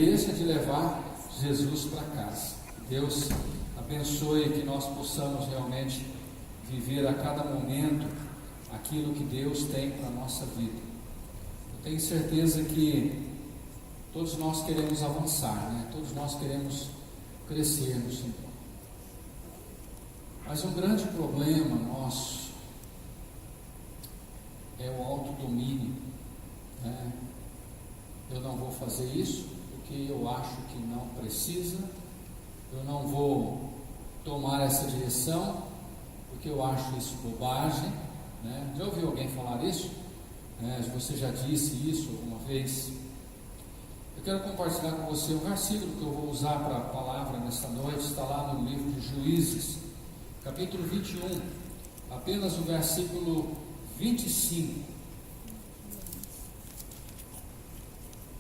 deixa de levar Jesus para casa. Deus abençoe que nós possamos realmente viver a cada momento aquilo que Deus tem para a nossa vida. Eu tenho certeza que todos nós queremos avançar, né? Todos nós queremos crescer no Senhor. Mas um grande problema nosso é o autodomínio, né? Eu não vou fazer isso porque eu acho que não precisa, eu não vou tomar essa direção porque eu acho isso bobagem, né? Já ouviu alguém falar isso? Você já disse isso alguma vez? Eu quero compartilhar com você um versículo que eu vou usar para a palavra nesta noite. Está lá no livro de Juízes, capítulo 21, apenas o versículo 25.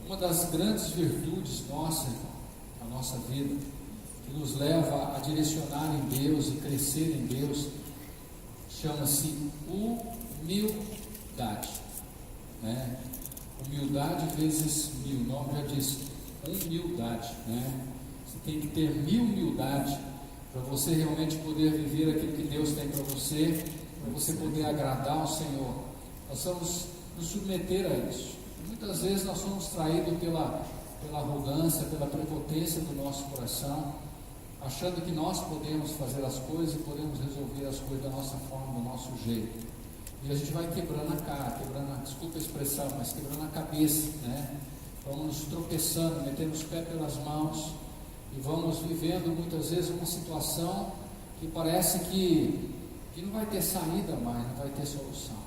Uma das grandes virtudes nossas, na nossa vida, que nos leva a direcionar em Deus e crescer em Deus, chama-se humildade, né? Humildade vezes 1000, o nome já diz, humildade, né? Você tem que ter 1000 humildade para você realmente poder viver aquilo que Deus tem para você poder agradar ao Senhor. Nós vamos nos submeter a isso. Muitas vezes nós somos traídos pela arrogância, pela prepotência do nosso coração, achando que nós podemos fazer as coisas e podemos resolver as coisas da nossa forma, do nosso jeito. E a gente vai quebrando a cara, desculpa a expressão, mas quebrando a cabeça, né? Vamos nos tropeçando, metendo os pés pelas mãos e vamos vivendo muitas vezes uma situação que parece que não vai ter saída mais, não vai ter solução.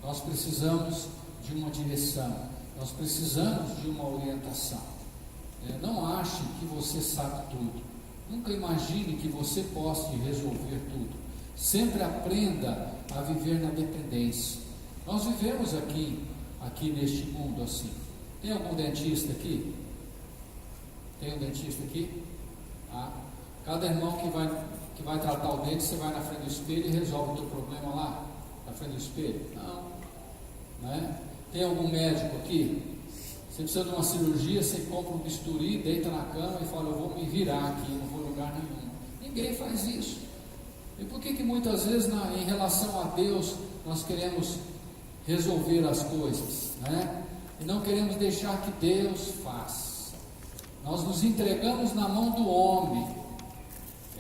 Nós precisamos de uma direção, nós precisamos de uma orientação. Não ache que você sabe tudo, nunca imagine que você possa resolver tudo. Sempre aprenda a viver na dependência. Nós vivemos aqui neste mundo assim. Tem algum dentista aqui? Tem um dentista aqui? Cada irmão que vai tratar o dente, você vai na frente do espelho e resolve o teu problema lá, na frente do espelho? Não, né? Tem algum médico aqui? Você precisa de uma cirurgia, você compra um bisturi, deita na cama e fala, eu vou me virar aqui, não vou em lugar nenhum. Ninguém faz isso. E por que muitas vezes em relação a Deus nós queremos resolver as coisas, né? E não queremos deixar que Deus faça. Nós nos entregamos na mão do homem.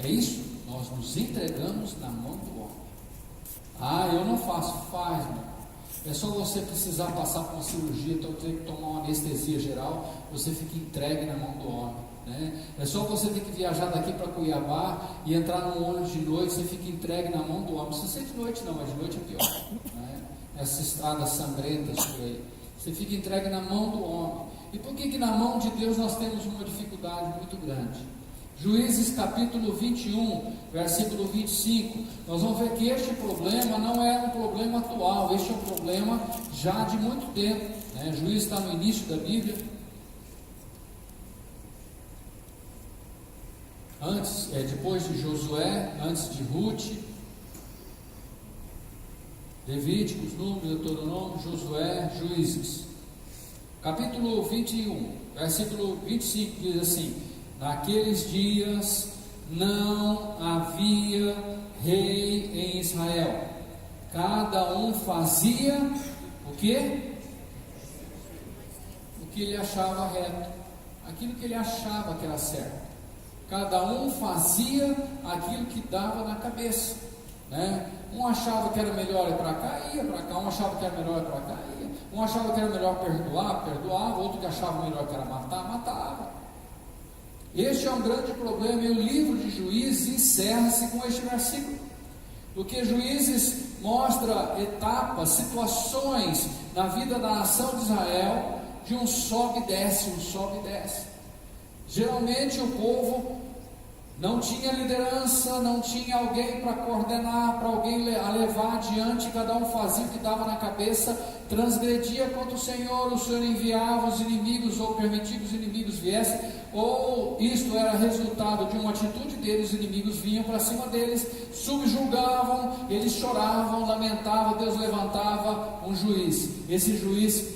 É isso? Nós nos entregamos na mão do homem. Eu não faço. Faz, meu. É só você precisar passar por uma cirurgia, então ter que tomar uma anestesia geral, você fica entregue na mão do homem, né? É só você ter que viajar daqui para Cuiabá e entrar num ônibus de noite, você fica entregue na mão do homem. Não precisa ser de noite não, mas de noite é pior, né? Essas estradas sangrentas por aí, você fica entregue na mão do homem. E por que na mão de Deus nós temos uma dificuldade muito grande? Juízes capítulo 21, versículo 25, nós vamos ver que este problema não é um problema atual, este é um problema já de muito tempo, né? Juízes está no início da Bíblia, depois de Josué, antes de Ruth, Levíticos, Números, Deuteronômio, Josué, Juízes. Capítulo 21, versículo 25 diz assim: naqueles dias não havia rei em Israel, cada um fazia o quê? O que ele achava reto, aquilo que ele achava que era certo. Cada um fazia aquilo que dava na cabeça, né? Um achava que era melhor ir para cá, ia para cá. Um achava que era melhor ir para cá, ia. Um achava que era melhor perdoava. Outro que achava melhor que era matar, matava. Este é um grande problema, e o livro de Juízes encerra-se com este versículo, porque Juízes mostra etapas, situações na vida da nação de Israel, de um sobe e desce, um sobe e desce. Geralmente o povo não tinha liderança, não tinha alguém para coordenar, para alguém a levar adiante, cada um fazia o que dava na cabeça, transgredia contra o Senhor enviava os inimigos, ou permitia que os inimigos viessem, ou isto era resultado de uma atitude deles, os inimigos vinham para cima deles, subjugavam, eles choravam, lamentavam, Deus levantava um juiz, esse juiz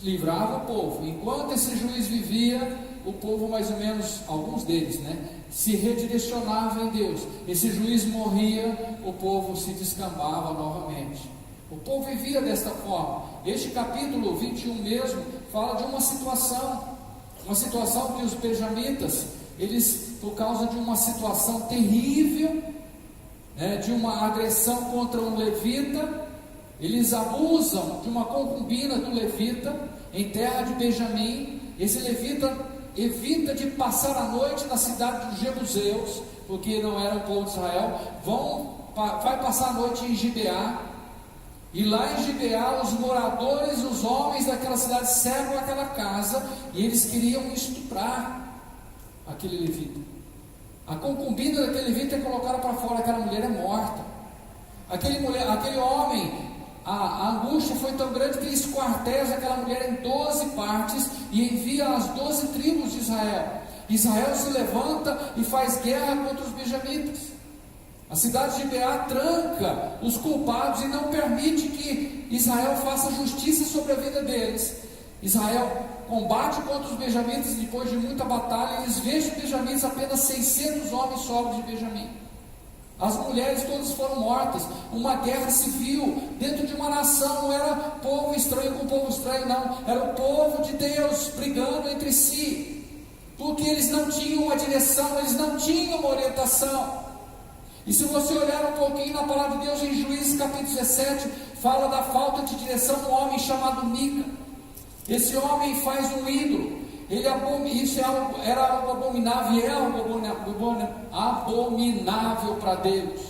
livrava o povo. Enquanto esse juiz vivia, o povo, mais ou menos, alguns deles, se redirecionava em Deus. Esse juiz morria, o povo se descambava novamente. O povo vivia desta forma. Este capítulo 21 mesmo fala de uma situação que os benjamitas, eles, por causa de uma situação terrível, de uma agressão contra um levita, eles abusam de uma concubina do levita em terra de Benjamim. Esse levita evita de passar a noite na cidade dos jebuseus, porque não era o povo de Israel. Vai passar a noite em Gibeá, e lá em Gibeá os moradores, os homens daquela cidade cercam aquela casa, e eles queriam estuprar aquele levita. A concubina daquele levita é colocada para fora, aquela mulher é morta. Aquele homem, a angústia foi tão grande que ele esquarteja aquela mulher em 12 partes e envia as 12 tribos de Israel. Israel se levanta e faz guerra contra os benjamitas. A cidade de Gibeá tranca os culpados e não permite que Israel faça justiça sobre a vida deles. Israel combate contra os benjamitas e depois de muita batalha, eles vencem os benjamitas, apenas 600 homens sobram de Benjamim. As mulheres todas foram mortas. Uma guerra civil dentro de uma nação. Não era povo estranho com povo estranho, não. Era o povo de Deus brigando entre si, porque eles não tinham uma direção, eles não tinham uma orientação. E se você olhar um pouquinho na palavra de Deus em Juízes capítulo 17, fala da falta de direção de um homem chamado Mica. Esse homem faz um ídolo. Isso era algo abominável, e é algo abominável para Deus.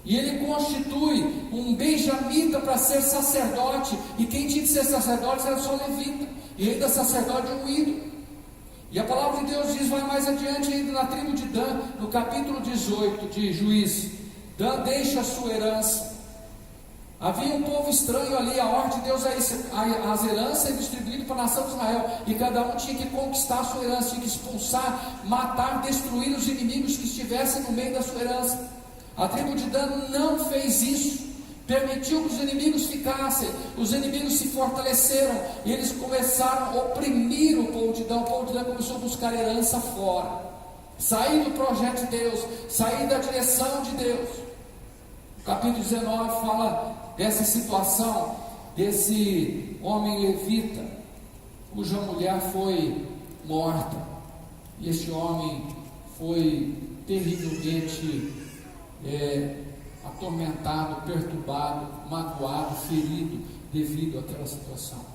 E ele constitui um benjamita para ser sacerdote, e quem tinha que ser sacerdote era só levita, e ainda sacerdote de um ídolo. E a palavra de Deus diz, vai mais adiante ainda na tribo de Dan, no capítulo 18 de Juízes: Dan deixa a sua herança. Havia um povo estranho ali, a ordem de Deus é isso, as heranças distribuídas para a nação de Israel, e cada um tinha que conquistar a sua herança, tinha que expulsar, matar, destruir os inimigos que estivessem no meio da sua herança. A tribo de Dan não fez isso, permitiu que os inimigos ficassem, os inimigos se fortaleceram, e eles começaram a oprimir o povo de Dan. O povo de Dan começou a buscar herança fora, sair do projeto de Deus, sair da direção de Deus. O capítulo 19 fala dessa situação, desse homem levita, cuja mulher foi morta, e este homem foi terrivelmente atormentado, perturbado, magoado, ferido, devido àquela situação.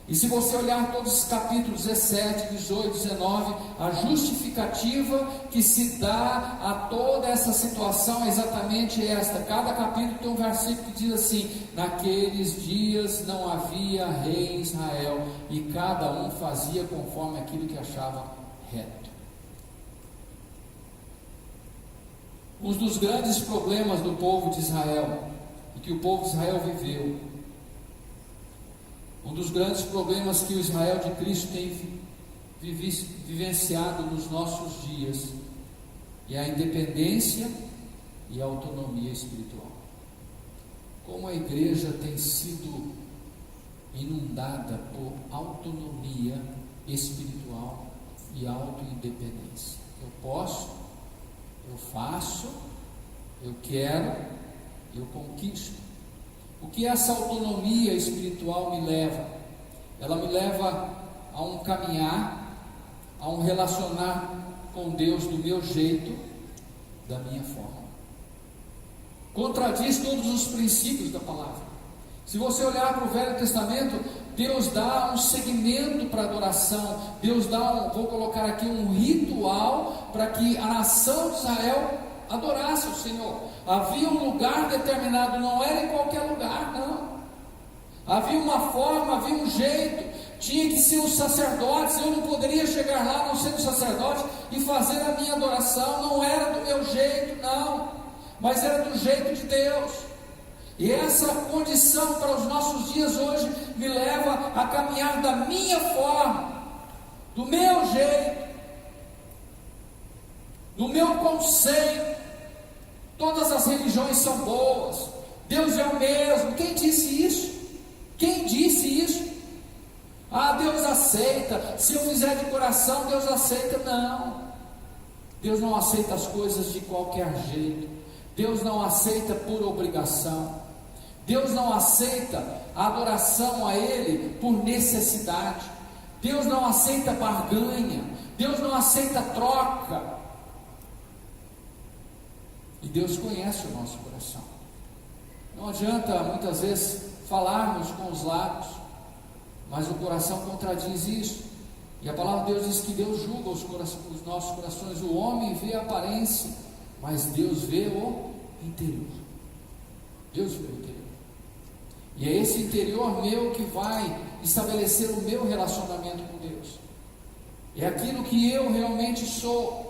E se você olhar todos os capítulos 17, 18, 19, a justificativa que se dá a toda essa situação é exatamente esta. Cada capítulo tem um versículo que diz assim: naqueles dias não havia rei em Israel, e cada um fazia conforme aquilo que achava reto. Um dos grandes problemas do povo de Israel, e que o povo de Israel viveu, um dos grandes problemas que o Israel de Cristo tem vivenciado nos nossos dias é a independência e a autonomia espiritual. Como a igreja tem sido inundada por autonomia espiritual e autoindependência. Eu posso, eu faço, eu quero, eu conquisto. O que essa autonomia espiritual me leva? Ela me leva a um caminhar, a um relacionar com Deus do meu jeito, da minha forma. Contradiz todos os princípios da palavra. Se você olhar para o Velho Testamento, Deus dá um segmento para adoração, Deus dá vou colocar aqui um ritual para que a nação de Israel adorasse o Senhor. Havia um lugar determinado, não era em qualquer lugar, não. Havia uma forma, havia um jeito. Tinha que ser os sacerdotes. Eu não poderia chegar lá, não sendo sacerdote, e fazer a minha adoração. Não era do meu jeito, não, mas era do jeito de Deus. E essa condição para os nossos dias hoje me leva a caminhar da minha forma, do meu jeito, do meu conceito. Todas as religiões são boas, Deus é o mesmo. Quem disse isso? Quem disse isso? Ah, Deus aceita, se eu fizer de coração, Deus aceita. Não, Deus não aceita as coisas de qualquer jeito. Deus não aceita por obrigação. Deus não aceita a adoração a Ele por necessidade. Deus não aceita barganha. Deus não aceita troca. E Deus conhece o nosso coração. Não adianta muitas vezes falarmos com os lábios, mas o coração contradiz isso. E a palavra de Deus diz que Deus julga os nossos corações. O homem vê a aparência, mas Deus vê o interior. Deus vê o interior. E é esse interior meu que vai estabelecer o meu relacionamento com Deus. É aquilo que eu realmente sou.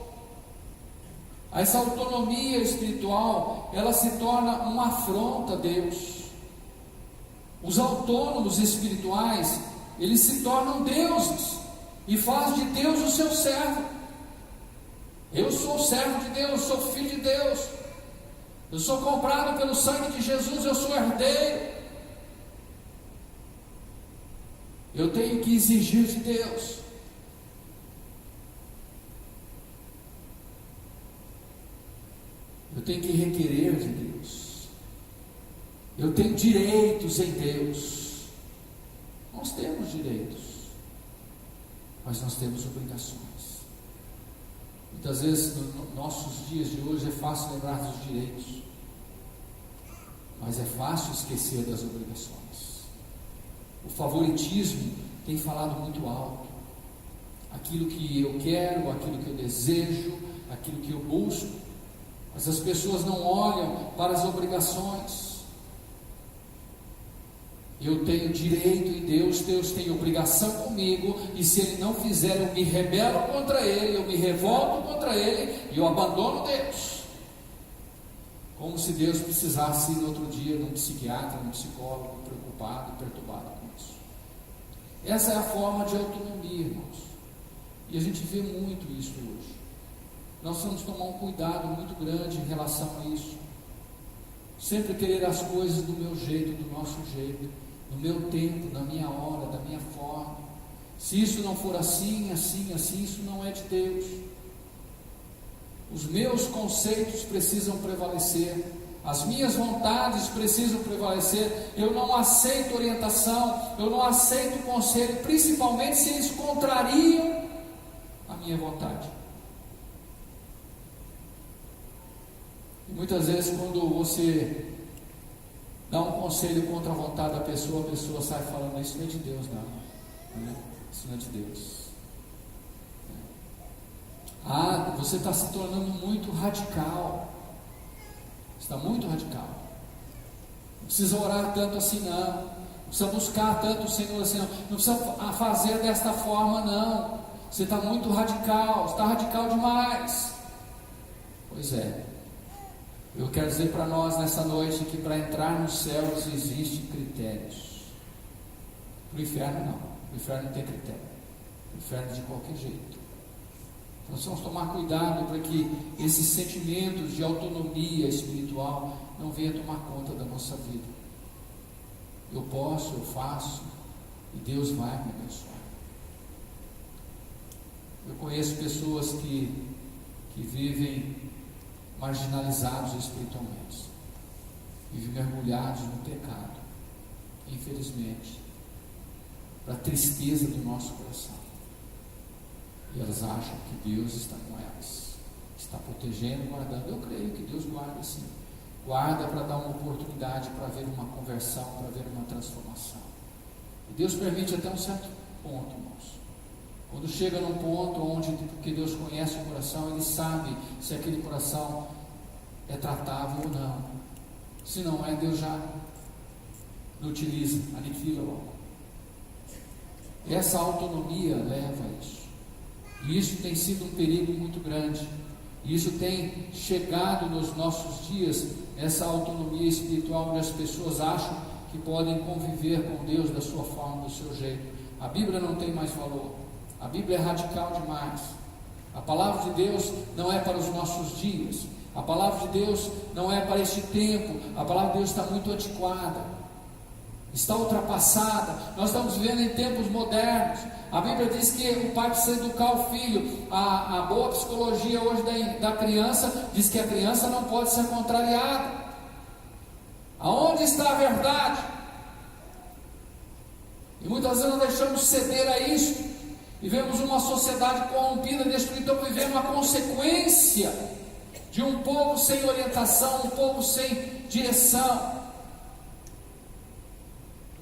Essa autonomia espiritual, ela se torna uma afronta a Deus. Os autônomos espirituais, eles se tornam deuses e faz de Deus o seu servo. Eu sou servo de Deus, sou filho de Deus, eu sou comprado pelo sangue de Jesus, eu sou herdeiro. Eu tenho que exigir de Deus. Eu tenho que requerer de Deus. Eu tenho direitos em Deus. Nós temos direitos, mas nós temos obrigações. Muitas vezes, nos nossos dias de hoje, é fácil lembrar dos direitos, mas é fácil esquecer das obrigações. O favoritismo tem falado muito alto. Aquilo que eu quero, aquilo que eu desejo, aquilo que eu busco. Mas as pessoas não olham para as obrigações. Eu tenho direito em Deus, Deus tem obrigação comigo, e se Ele não fizer, eu me rebelo contra Ele, eu me revolto contra Ele, e eu abandono Deus. Como se Deus precisasse ir no outro dia num psiquiatra, num psicólogo, preocupado, perturbado com isso. Essa é a forma de autonomia, irmãos. E a gente vê muito isso hoje. Nós temos que tomar um cuidado muito grande em relação a isso. Sempre querer as coisas do meu jeito, do nosso jeito, no meu tempo, na minha hora, da minha forma. Se isso não for assim, isso não é de Deus. Os meus conceitos precisam prevalecer, as minhas vontades precisam prevalecer. Eu não aceito orientação, eu não aceito conselho, principalmente se eles contrariam a minha vontade. E muitas vezes, quando você dá um conselho contra a vontade da pessoa, a pessoa sai falando: isso não é de Deus, não, né? Isso não é de Deus. Ah, você está se tornando muito radical. Está muito radical. Não precisa orar tanto assim, não. Não precisa buscar tanto o Senhor assim, não. Não precisa fazer desta forma, não. Você está muito radical, está radical demais. Pois é. Eu quero dizer para nós nessa noite que para entrar nos céus existem critérios. Para o inferno não. O inferno não tem critério. O inferno é de qualquer jeito. Nós vamos tomar cuidado para que esses sentimentos de autonomia espiritual não venham tomar conta da nossa vida. Eu posso, eu faço, e Deus vai me abençoar. Eu conheço pessoas que vivem marginalizados espiritualmente, vivem mergulhados no pecado, infelizmente, para a tristeza do nosso coração. E elas acham que Deus está com elas, está protegendo, guardando. Eu creio que Deus guarda sim. Guarda para dar uma oportunidade para ver uma conversão, para ver uma transformação. E Deus permite até um certo ponto, irmãos. Quando chega num ponto onde, porque Deus conhece o coração, Ele sabe se aquele coração é tratável ou não. Se não é, Deus já não utiliza, aniquila logo. Essa autonomia leva a isso. E isso tem sido um perigo muito grande. E isso tem chegado nos nossos dias, essa autonomia espiritual, onde as pessoas acham que podem conviver com Deus da sua forma, do seu jeito. A Bíblia não tem mais valor. A Bíblia é radical demais. A palavra de Deus não é para os nossos dias. A palavra de Deus não é para este tempo. A palavra de Deus está muito antiquada. está ultrapassada. Nós estamos vivendo em tempos modernos. A Bíblia diz que o pai precisa educar o filho. A boa psicologia hoje da criança diz que a criança não pode ser contrariada. Aonde está a verdade? E muitas vezes nós deixamos ceder a isso. Vivemos uma sociedade corrompida, destruída. Então vivemos a consequência de um povo sem orientação, um povo sem direção.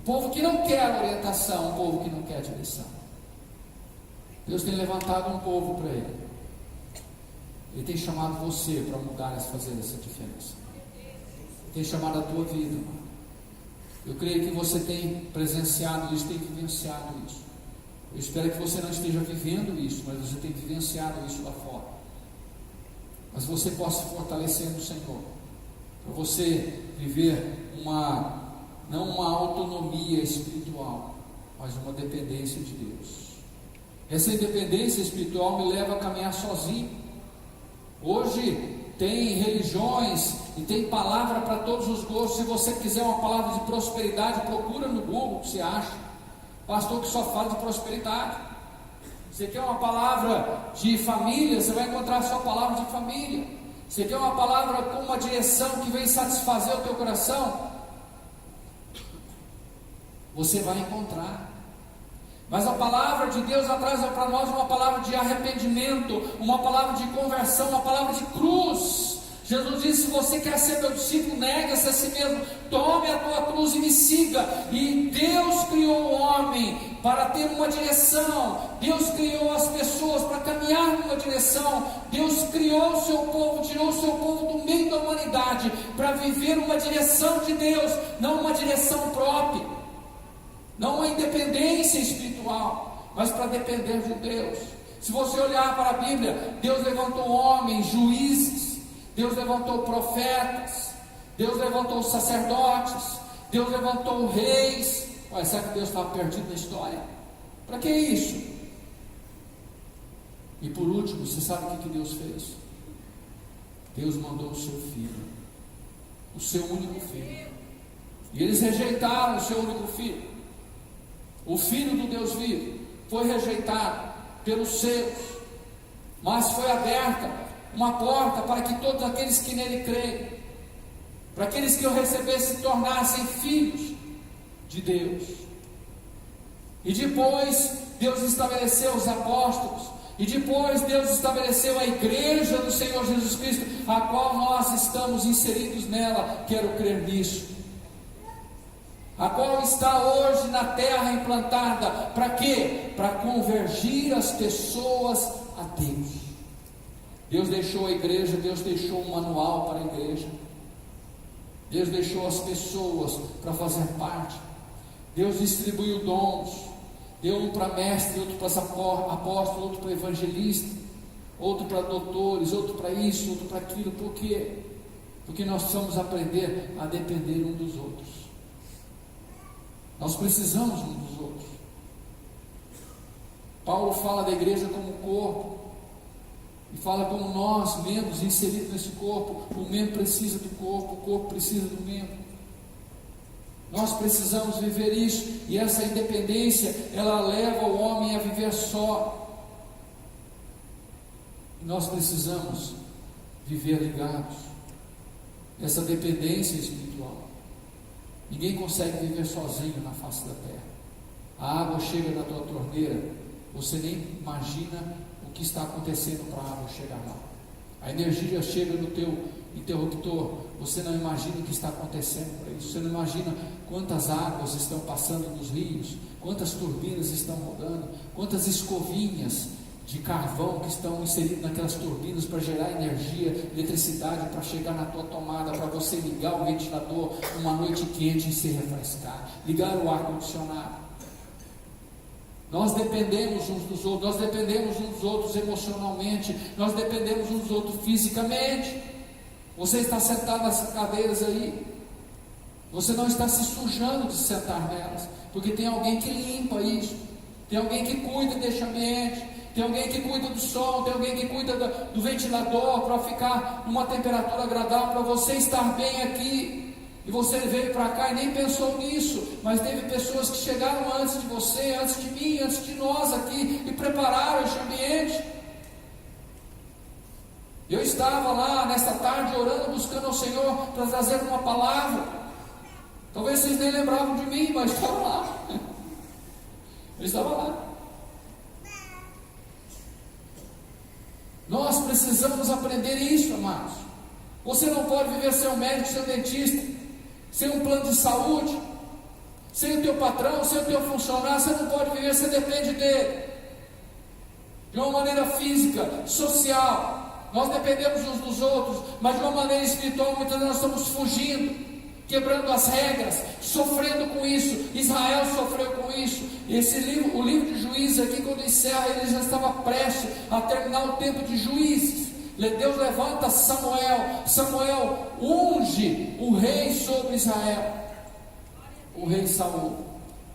Um povo que não quer orientação, um povo que não quer direção. Deus tem levantado um povo para Ele. Ele tem chamado você para mudar e fazer essa diferença. Ele tem chamado a tua vida. Eu creio que você tem presenciado isso, tem vivenciado isso. Eu espero que você não esteja vivendo isso, mas você tem vivenciado isso lá fora. Mas você possa se fortalecer no Senhor, para você viver não uma autonomia espiritual, mas uma dependência de Deus. Essa independência espiritual me leva a caminhar sozinho. Hoje tem religiões e tem palavra para todos os gostos. Se você quiser uma palavra de prosperidade, procura no Google o que você acha. Pastor que só fala de prosperidade. Você quer uma palavra de família, você vai encontrar a sua palavra de família. Você quer uma palavra com uma direção que vem satisfazer o teu coração, você vai encontrar. Mas a palavra de Deus traz para nós uma palavra de arrependimento, uma palavra de conversão, uma palavra de cruz. Jesus disse: se você quer ser meu discípulo, nega-se a si mesmo, tome a tua cruz e me siga. E Deus criou o homem para ter uma direção. Deus criou as pessoas para caminhar numa direção. Deus criou o seu povo, tirou o seu povo do meio da humanidade para viver uma direção de Deus, não uma direção própria, não uma independência espiritual, mas para depender de Deus. Se você olhar para a Bíblia, Deus levantou homens, juízes, Deus levantou profetas, Deus levantou sacerdotes, Deus levantou reis. Ué, será que Deus estava perdido na história? Para que isso? E por último, você sabe o que Deus fez? Deus mandou o seu filho, o seu único filho. E eles rejeitaram o seu único filho. O filho do Deus vivo foi rejeitado pelos seus, mas foi aberta uma porta para que todos aqueles que nele creem, para aqueles que o recebessem, se tornassem filhos de Deus. E depois Deus estabeleceu os apóstolos, e depois Deus estabeleceu a igreja do Senhor Jesus Cristo, a qual nós estamos inseridos nela. Quero crer nisso. A qual está hoje na terra implantada. Para quê? Para convergir as pessoas a Deus. Deus deixou a igreja, Deus deixou um manual para a igreja. Deus deixou as pessoas para fazer parte. Deus distribuiu dons. Deu um para mestre, outro para apóstolo, outro para evangelista, outro para doutores, outro para isso, outro para aquilo. Por quê? Porque nós precisamos aprender a depender um dos outros. Nós precisamos um dos outros. Paulo fala da igreja como corpo, e fala como nós, membros inseridos nesse corpo. O membro precisa do corpo, o corpo precisa do membro. Nós precisamos viver isso, e essa independência, ela leva o homem a viver só. Nós precisamos viver ligados. Essa dependência espiritual. Ninguém consegue viver sozinho na face da terra. A água chega na tua torneira, você nem imagina o que está acontecendo para a água chegar lá. A energia chega no teu interruptor, você não imagina o que está acontecendo para isso. Você não imagina quantas águas estão passando nos rios, quantas turbinas estão rodando, quantas escovinhas de carvão que estão inseridas naquelas turbinas para gerar energia, eletricidade, para chegar na tua tomada, para você ligar o ventilador uma noite quente e se refrescar, ligar o ar-condicionado. Nós dependemos uns dos outros, nós dependemos uns dos outros emocionalmente, nós dependemos uns dos outros fisicamente. Você está sentado nas cadeiras aí, você não está se sujando de sentar nelas, porque tem alguém que limpa isso, tem alguém que cuida deste ambiente, tem alguém que cuida do som, tem alguém que cuida do ventilador para ficar numa temperatura agradável, para você estar bem aqui. E você veio para cá e nem pensou nisso, mas teve pessoas que chegaram antes de você, antes de mim, antes de nós aqui, e prepararam esse ambiente. Eu estava lá nesta tarde orando, buscando ao Senhor para trazer uma palavra. Talvez vocês nem lembravam de mim, mas estava lá. Eu estava lá. Nós precisamos aprender isso, amados. Você não pode viver sem um médico, sem um dentista, sem um plano de saúde, sem o teu patrão, sem o teu funcionário. Você não pode viver, você depende dele, de uma maneira física, social. Nós dependemos uns dos outros, mas de uma maneira espiritual, muitas vezes nós estamos fugindo, quebrando as regras, sofrendo com isso. Israel sofreu com isso. O livro de Juízes aqui, quando encerra, ele já estava prestes a terminar o tempo de Juízes. Deus levanta Samuel unge o rei sobre Israel, o rei Saul.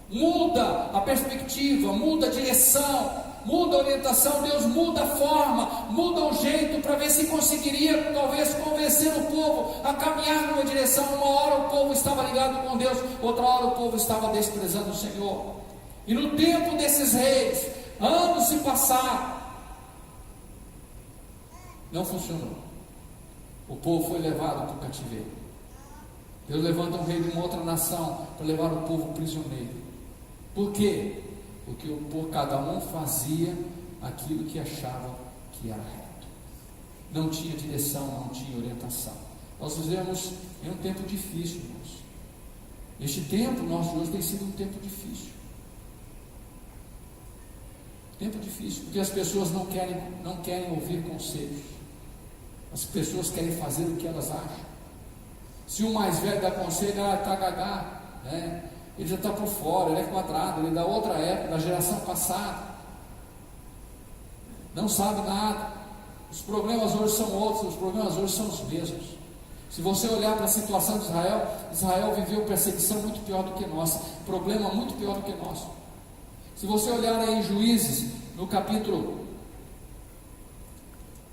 Muda a perspectiva, muda a direção, muda a orientação. Deus muda a forma, muda o jeito, para ver se conseguiria talvez convencer o povo a caminhar numa direção. Uma hora o povo estava ligado com Deus, outra hora o povo estava desprezando o Senhor. E no tempo desses reis, anos se passaram, não funcionou. O povo foi levado para o cativeiro. Deus levanta um rei de uma outra nação para levar o povo prisioneiro. Por quê? Porque cada um fazia aquilo que achava que era reto. Não tinha direção, não tinha orientação. Nós vivemos em um tempo difícil, irmãos. Este tempo nosso de hoje tem sido um tempo difícil. Tempo difícil, porque as pessoas não querem ouvir conselhos. As pessoas querem fazer o que elas acham. Se o mais velho dá conselho, está gagá, né? Ele já está por fora, ele é quadrado, ele é da outra época, da geração passada, não sabe nada. Os problemas hoje são outros, os problemas hoje são os mesmos. Se você olhar para a situação de Israel, Israel viveu perseguição muito pior do que nossa, problema muito pior do que nosso. Se você olhar aí em Juízes, no capítulo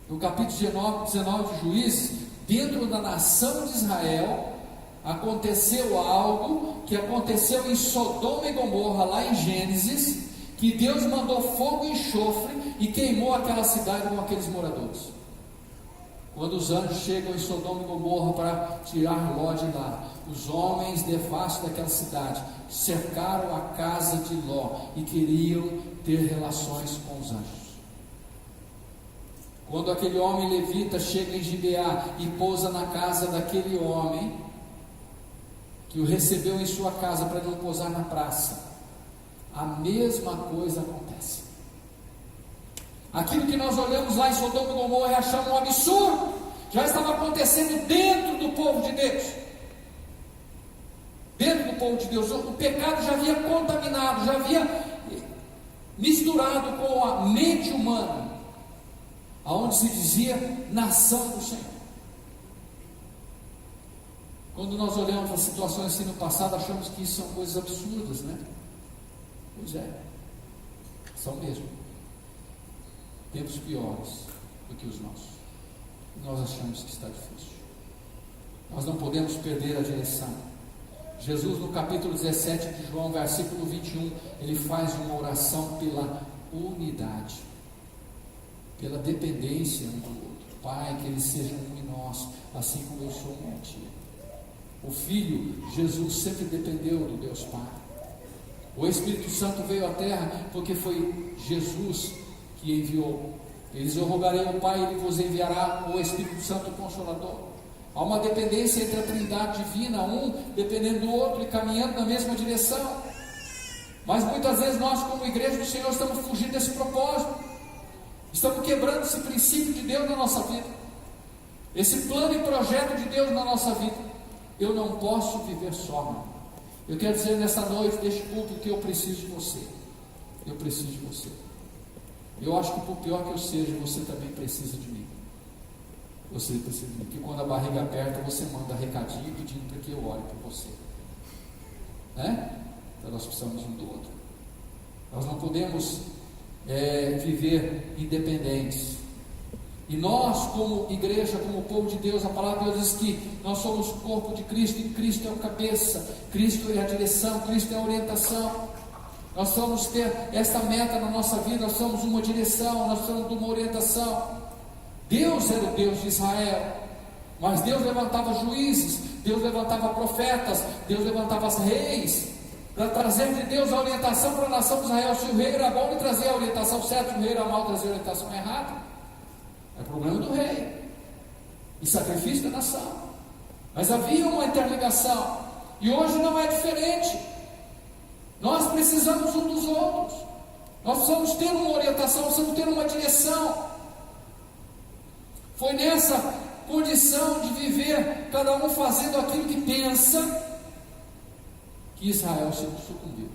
19 de Juízes, dentro da nação de Israel, aconteceu algo que aconteceu em Sodoma e Gomorra, lá em Gênesis, que Deus mandou fogo e enxofre e queimou aquela cidade com aqueles moradores. Quando os anjos chegam em Sodoma e Gomorra para tirar Ló de lá, os homens devastam daquela cidade, cercaram a casa de Ló e queriam ter relações com os anjos. Quando aquele homem levita chega em Gibeá e pousa na casa daquele homem, que o recebeu em sua casa para não pousar na praça, a mesma coisa acontece. Aquilo que nós olhamos lá em Sodoma e Gomorra e achamos um absurdo, já estava acontecendo dentro do povo de Deus. Dentro do povo de Deus, o pecado já havia contaminado, já havia misturado com a mente humana, aonde se dizia nação do Senhor. Quando nós olhamos para situações assim no passado, achamos que isso são coisas absurdas, né? Pois é, são mesmo. Tempos piores do que os nossos. Nós achamos que está difícil. Nós não podemos perder a direção. Jesus, no capítulo 17 de João, versículo 21, ele faz uma oração pela unidade, pela dependência um do outro. Pai, que eles sejam um em nós, assim como eu sou um em ti. O Filho, Jesus, sempre dependeu do Deus Pai. O Espírito Santo veio à terra porque foi Jesus que enviou. Eles: eu rogarei ao Pai, Ele vos enviará o Espírito Santo Consolador. Há uma dependência entre a Trindade Divina, um dependendo do outro e caminhando na mesma direção. Mas muitas vezes nós, como igreja do Senhor, estamos fugindo desse propósito. Estamos quebrando esse princípio de Deus na nossa vida, esse plano e projeto de Deus na nossa vida. Eu não posso viver só, não. Eu quero dizer nessa noite, deste culto, que eu preciso de você. Eu preciso de você. Eu acho que por pior que eu seja, você também precisa de mim. Você precisa de mim. Porque quando a barriga aperta, você manda recadinho pedindo para que eu ore por você. Né? Então nós precisamos um do outro. Nós não podemos viver independentes. E nós, como igreja, como povo de Deus, a palavra de Deus diz que nós somos o corpo de Cristo, e Cristo é o cabeça, Cristo é a direção, Cristo é a orientação. Nós vamos ter esta meta na nossa vida, nós somos uma direção, nós somos uma orientação. Deus era o Deus de Israel, mas Deus levantava juízes, Deus levantava profetas, Deus levantava reis, para trazer de Deus a orientação para a nação de Israel. Se o rei era bom, ele trazia a orientação certa, se o rei era mau, trazia a orientação errada. É problema do rei e sacrifício da nação, mas havia uma interligação, e hoje não é diferente. Nós precisamos um dos outros, nós precisamos ter uma orientação, precisamos ter uma direção. Foi nessa condição de viver, cada um fazendo aquilo que pensa, que Israel se sucumbiu.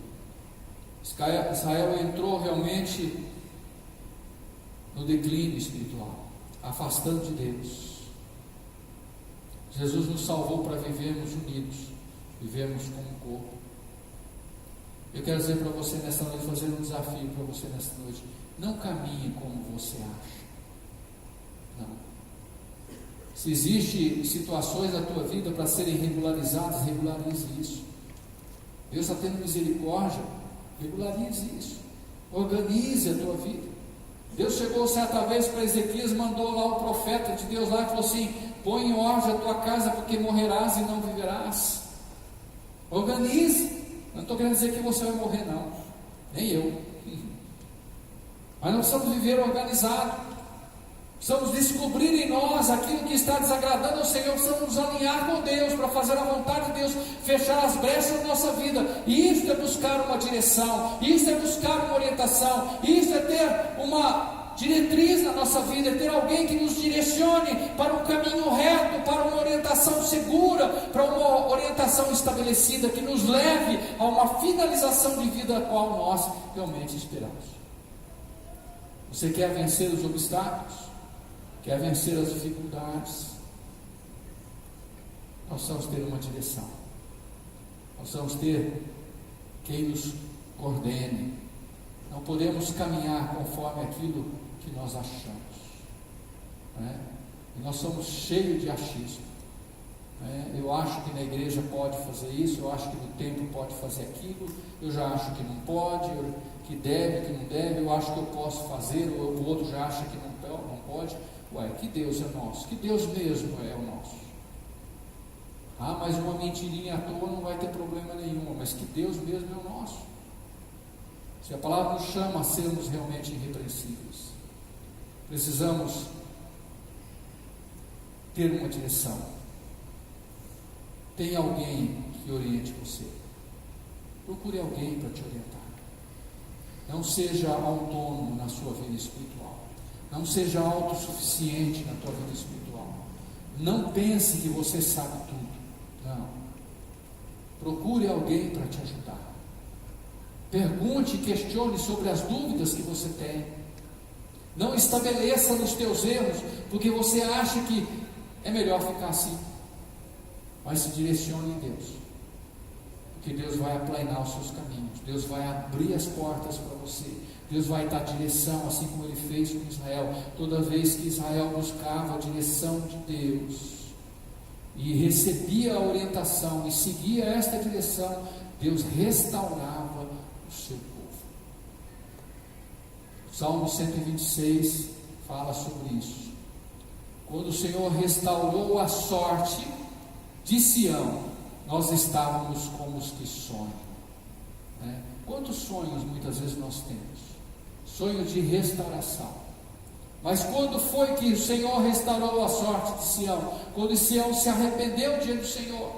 Israel entrou realmente no declínio espiritual, afastando de Deus. Jesus nos salvou para vivermos unidos, vivermos como corpo. Eu quero dizer para você nesta noite, fazer um desafio para você nesta noite: não caminhe como você acha. Não. Se existem situações da tua vida para serem regularizadas, regularize isso. Deus está tendo misericórdia, regularize isso. Organize a tua vida. Deus chegou certa vez para Ezequias, mandou lá o profeta de Deus lá e falou assim: põe em ordem a tua casa, porque morrerás e não viverás. Organize. Não estou querendo dizer que você vai morrer, não, nem eu. Mas nós precisamos viver organizado. Precisamos descobrir em nós aquilo que está desagradando ao Senhor. Precisamos nos alinhar com Deus para fazer a vontade de Deus, fechar as brechas da nossa vida. E isso é buscar uma direção, isso é buscar uma orientação, isso é ter uma diretriz na nossa vida, é ter alguém que nos direcione para um caminho reto, para uma orientação segura, para uma orientação estabelecida, que nos leve a uma finalização de vida a qual nós realmente esperamos. Você quer vencer os obstáculos? Quer vencer as dificuldades? Nós precisamos ter uma direção, nós precisamos ter quem nos coordene. Não podemos caminhar conforme aquilo que nós achamos, né? E nós somos cheios de achismo, né? Eu acho que na igreja pode fazer isso, eu acho que no templo pode fazer aquilo, eu já acho que não pode, que deve, que não deve, eu acho que eu posso fazer, o outro já acha que não pode. Ué, que Deus é nosso? Que Deus mesmo é o nosso? Ah, mas uma mentirinha à toa não vai ter problema nenhum, mas que Deus mesmo é o nosso. Se a palavra nos chama a sermos realmente irrepreensíveis, precisamos ter uma direção. Tem alguém que oriente você. Procure alguém para te orientar. Não seja autônomo na sua vida espiritual. Não seja autossuficiente na tua vida espiritual. Não pense que você sabe tudo. Não. Procure alguém para te ajudar. Pergunte e questione sobre as dúvidas que você tem. Não estabeleça nos teus erros, porque você acha que é melhor ficar assim. Mas se direcione em Deus, porque Deus vai aplanar os seus caminhos. Deus vai abrir as portas para você. Deus vai dar direção, assim como Ele fez com Israel. Toda vez que Israel buscava a direção de Deus e recebia a orientação e seguia esta direção, Deus restaurava o seu povo. O Salmo 126 fala sobre isso. Quando o Senhor restaurou a sorte de Sião, nós estávamos como os que sonham, né? Quantos sonhos muitas vezes nós temos? Sonhos de restauração. Mas quando foi que o Senhor restaurou a sorte de Sião? Quando Sião se arrependeu diante do Senhor,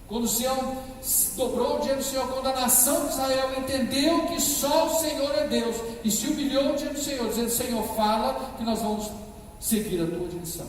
quando Sião se dobrou diante do Senhor, quando a nação de Israel entendeu que só o Senhor é Deus e se humilhou diante do Senhor, dizendo: Senhor, fala que nós vamos seguir a tua direção.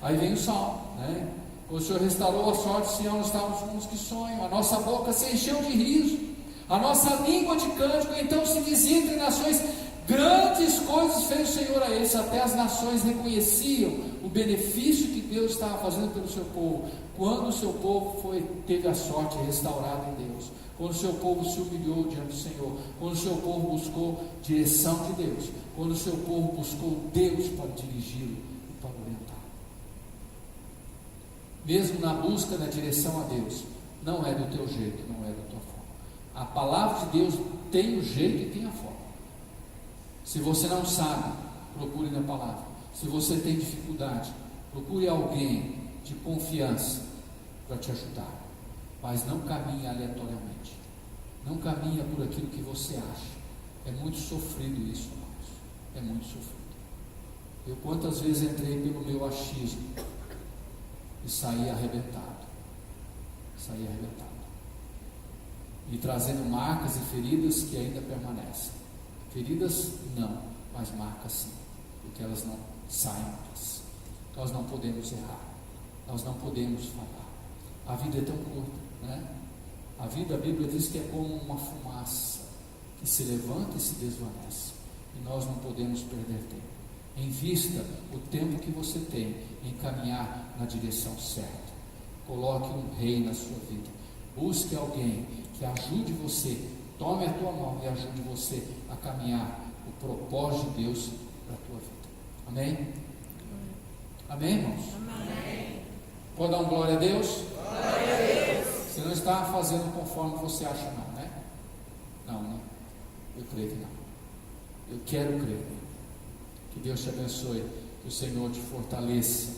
Aí vem o Salmo, né? Quando o Senhor restaurou a sorte de Sião, nós estávamos como os que sonham, a nossa boca se encheu de riso, a nossa língua de cântico. Então se dizia entre nações: Grandes coisas fez o Senhor a eles. Até as nações reconheciam o benefício que Deus estava fazendo pelo seu povo, quando o seu povo teve a sorte restaurada em Deus, quando o seu povo se humilhou diante do Senhor, quando o seu povo buscou direção de Deus, quando o seu povo buscou Deus para dirigi-lo e para orientar. Mesmo na busca da direção a Deus, não é do teu jeito, não é da tua forma. A palavra de Deus tem o jeito e tem a forma. Se você não sabe, procure na palavra. Se você tem dificuldade, procure alguém de confiança para te ajudar. Mas não caminhe aleatoriamente. Não caminhe por aquilo que você acha. É muito sofrido isso, irmãos. É muito sofrido. Eu quantas vezes entrei pelo meu achismo e saí arrebentado. Saí arrebentado. E trazendo marcas e feridas que ainda permanecem. Feridas não, mas marcas sim, porque elas não saem mais. Nós não podemos errar, nós não podemos falhar. A vida é tão curta, né? A vida, a Bíblia diz que é como uma fumaça que se levanta e se desvanece, e nós não podemos perder tempo. Invista o tempo que você tem em caminhar na direção certa. Coloque um rei na sua vida. Busque alguém que ajude você. Tome a tua mão e ajude você a caminhar o propósito de Deus para a tua vida. Amém? Amém, irmãos? Amém. Pode dar um glória a Deus? Glória a Deus. Você não está fazendo conforme você acha, não, né? Não, né? Eu creio que não. Eu quero crer. Que Deus te abençoe. Que o Senhor te fortaleça